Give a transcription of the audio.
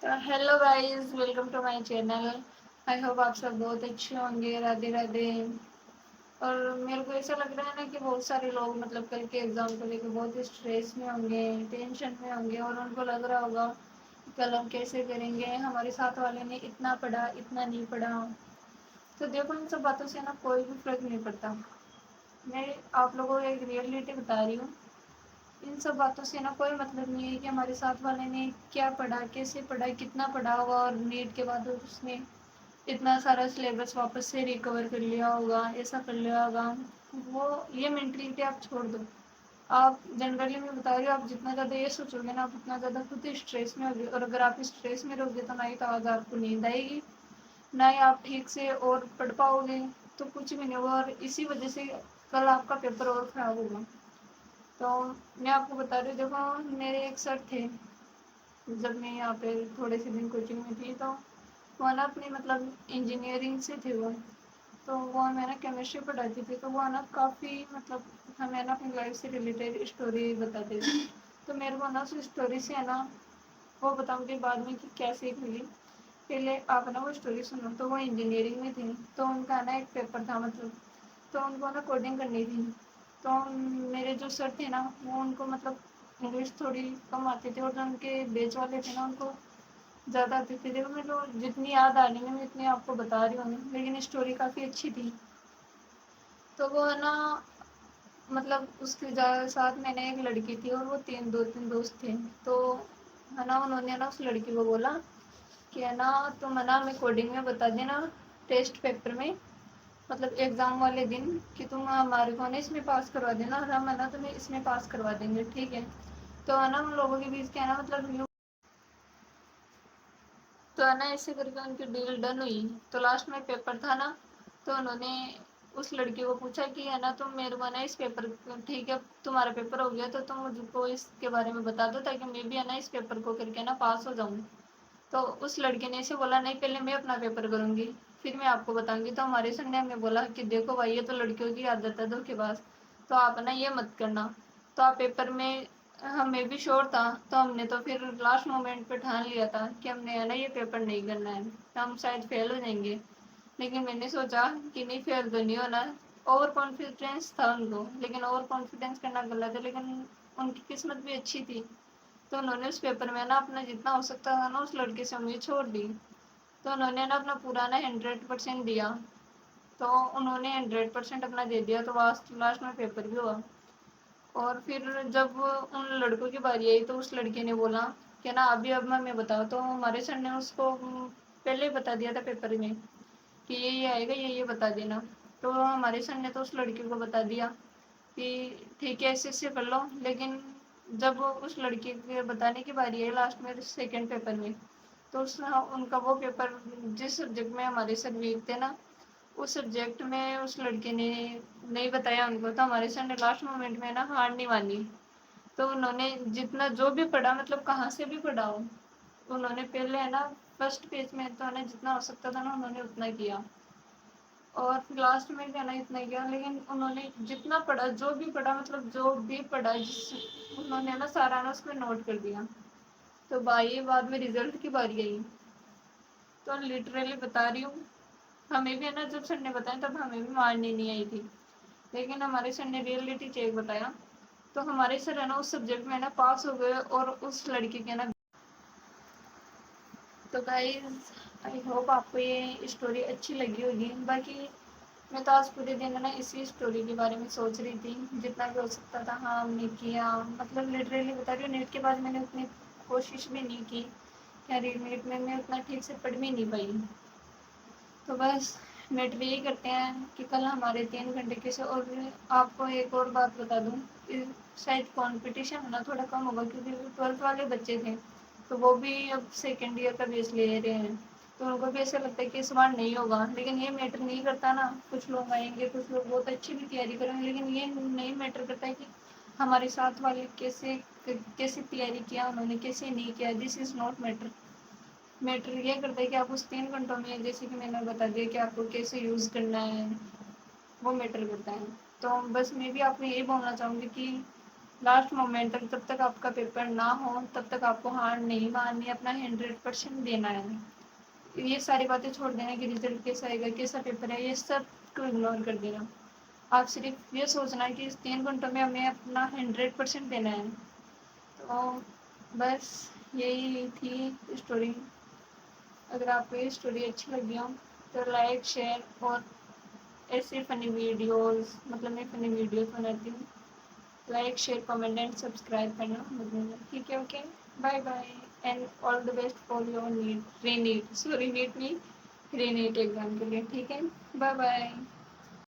Hello guys, welcome to my channel. I hope आप सब बहुत अच्छे होंगे। राधे राधे। और मेरे को ऐसा लग रहा है ना कि बहुत सारे लोग मतलब कल के एग्ज़ाम को लेकर बहुत ही स्ट्रेस में होंगे, टेंशन में होंगे, और उनको लग रहा होगा कि कल हम कैसे करेंगे, हमारे साथ वाले ने इतना पढ़ा इतना नहीं पढ़ा। तो देखो, इन सब बातों से ना कोई भी फ़र्क नहीं पड़ता। मैं आप लोगों को एक रियलिटी बता रही हूँ। इन सब बातों से ना कोई मतलब नहीं है कि हमारे साथ वाले ने क्या पढ़ा, कैसे पढ़ा, कितना पढ़ा होगा, और नीट के बाद उसने इतना सारा सिलेबस वापस से रिकवर कर लिया होगा, ऐसा कर लिया होगा। वो ये मेंटलिटी आप छोड़ दो। आप जनरली मैं बता रही हूँ, आप जितना ज़्यादा ये सोचोगे ना, आप उतना ज़्यादा खुद ही स्ट्रेस में होगे। और अगर आप स्ट्रेस में रहोगे तो ना ही तो आज आपको नींद आएगी, ना ही आप ठीक से और पढ़ पाओगे, तो कुछ भी नहीं होगा। और इसी वजह से कल आपका पेपर और ख़राब होगा। तो मैं आपको बता रही हूँ, देखो मेरे एक सर थे, जब मैं यहाँ पे थोड़े से दिन कोचिंग में थी, तो वो ना अपनी मतलब इंजीनियरिंग से थे वो। तो वो हमें ना केमिस्ट्री पढ़ाती थी। तो वो ना काफ़ी मतलब हमें ना अपनी लाइफ से रिलेटेड स्टोरी बताते थे। तो मेरे को ना उस स्टोरी से है ना, वो बताऊँगी बाद में कि क्या सीख मिली। पहले आप ना वो स्टोरी सुनो। तो वो इंजीनियरिंग में थी, तो उनका ना एक पेपर था मतलब, तो उनको ना कोडिंग करनी थी। तो मेरे जो सर थे ना, वो उनको मतलब इंग्लिश थोड़ी कम आती थी, और जो उनके बेच वाले थे ना, उनको ज़्यादा आती थी। देखो, मैं तो जितनी याद आ रही है मैं इतनी आपको बता रही हूँ, लेकिन स्टोरी काफ़ी अच्छी थी। तो वो है ना, मतलब उसके साथ में ना एक लड़की थी, और वो दो तीन दोस्त थे। तो है ना, उन्होंने ना उस लड़की को बोला कि है ना, तुम है ना हमें कोडिंग में बता देना टेस्ट पेपर में, मतलब एग्ज़ाम वाले दिन, कि तुम हमारे को ना इसमें पास करवा देना, और हम है ना तुम्हें इसमें पास करवा देंगे, ठीक है। तो है ना उन लोगों के बीच क्या है ना, मतलब तो है ना ऐसे करके उनकी डील डन हुई। तो लास्ट में पेपर था ना, तो उन्होंने उस लड़की को पूछा कि है ना, तुम मेरे को ना इस पेपर, ठीक है तुम्हारा पेपर हो गया, तो तुम मुझको इसके बारे में बता दो, ताकि मैं भी है ना इस पेपर को करके ना पास हो जाऊँ। तो उस लड़के ने ऐसे बोला, नहीं पहले मैं अपना पेपर करूँगी, फिर मैं आपको बताऊँगी। तो हमारे सर ने हमें बोला कि देखो भाई, ये तो लड़कियों की आदत है धोखेबाज, तो आप ना ये मत करना। तो आप पेपर में, हमें भी श्योर था, तो हमने तो फिर लास्ट मोमेंट पे ठान लिया था कि हमने है ना ये पेपर नहीं करना है, हम शायद फेल हो जाएंगे। लेकिन मैंने सोचा कि नहीं, फेल तो नहीं होना। ओवर कॉन्फिडेंस था उनको, लेकिन ओवर कॉन्फिडेंस करना गलत है। लेकिन उनकी किस्मत भी अच्छी थी, तो उन्होंने उस पेपर में ना अपना जितना हो सकता था ना उस लड़के से उम्मीद छोड़ दी। तो उन्होंने ना अपना पूरा ना 100% दिया। तो उन्होंने 100% अपना दे दिया, तो लास्ट लास्ट में पेपर भी हुआ। और फिर जब उन लड़कों की बारी आई, तो उस लड़के ने बोला कि ना अभी अब मैं बताओ। तो हमारे सर ने उसको पहले ही बता दिया था पेपर में कि ये आएगा, ये बता देना। तो हमारे सर ने तो उस लड़के को बता दिया कि ठीक है ऐसे ऐसे कर लो। लेकिन जब उस लड़के के बताने की बारी आई लास्ट में सेकंड पेपर में, तो उस उनका वो पेपर, जिस सब्जेक्ट में हमारे सर वीक थे ना, उस सब्जेक्ट में उस लड़के ने नहीं बताया उनको। तो हमारे सर ने लास्ट मोमेंट में ना हार नहीं मानी। तो उन्होंने जितना जो भी पढ़ा, मतलब कहाँ से भी पढ़ा हो, उन्होंने पहले है ना फर्स्ट पेज में तो है ना जितना हो सकता था ना उन्होंने उतना किया, और फिर लास्ट में भी है ना इतना ही किया। लेकिन उन्होंने जितना पढ़ा, जो भी पढ़ा, मतलब जो भी पढ़ा, उन्होंने ना सारा ना उसमें नोट कर दिया। तो भाई बाद में रिजल्ट की बारी आई, तो लिटरली बता रही हूँ, हमें भी है ना जब सर ने बताया तब हमें भी मारनी नहीं आई थी। लेकिन हमारे सर ने रियलिटी चेक बताया, तो हमारे सर है ना उस सब्जेक्ट में ना पास हो गए, और उस लड़के के ना। तो गाइस, आई होप आपको ये स्टोरी अच्छी लगी होगी। बाकी मैं तो आज पूरे दिन है ना इसी स्टोरी के बारे में सोच रही थी, जितना भी हो सकता था हाँ हमने किया। मतलब लिटरली बता रही हूँ, नेट के बाद मैंने उतनी कोशिश भी नहीं की, क्या नीट में मैं उतना ठीक से पढ़ भी नहीं पाई। तो बस नेट पे यही करते हैं कि कल हमारे 3 घंटे कैसे। और आपको एक और बात बता दूँ, शायद कंपटीशन होना थोड़ा कम होगा, क्योंकि 12th वाले बच्चे थे, तो वो भी अब सेकेंड ईयर का बेस ले रहे हैं। तो उनको भी ऐसा लगता है कि इस बार नहीं होगा, लेकिन ये मैटर नहीं करता ना। कुछ लोग आएंगे, कुछ लोग बहुत अच्छी भी तैयारी करेंगे, लेकिन ये नहीं मैटर करता है कि हमारे साथ वाले कैसे कैसे तैयारी किया उन्होंने, कैसे नहीं किया। This is not matter. Matter ये करता है कि आप उस 3 घंटों में, जैसे कि मैंने बता दिया कि आपको कैसे यूज़ करना है, वो मैटर करता है। तो बस मैं भी आपको यही बोलना चाहूँगी कि लास्ट मोमेंट तक, जब तक आपका पेपर ना हो तब तक आपको हार नहीं माननी, अपना 100% देना है। ये सारी बातें छोड़ देना कि रिजल्ट कैसा आएगा, कैसा पेपर है, ये सब को इग्नोर कर देना। आप सिर्फ ये सोचना है कि इस 3 घंटों में हमें अपना 100% देना है। तो बस यही थी स्टोरी। अगर आपको ये स्टोरी अच्छी लगी हो तो लाइक शेयर, और ऐसे फ़नी वीडियोस, मतलब मैं फ़नी वीडियोस बनाती हूँ। Like share comment and subscribe करना मत भूलना, ठीक है? Okay, bye bye and all the best for your NEET, re NEET, sorry NEET नहीं, री नीट एग्ज़ाम के लिए, ठीक है? Bye bye.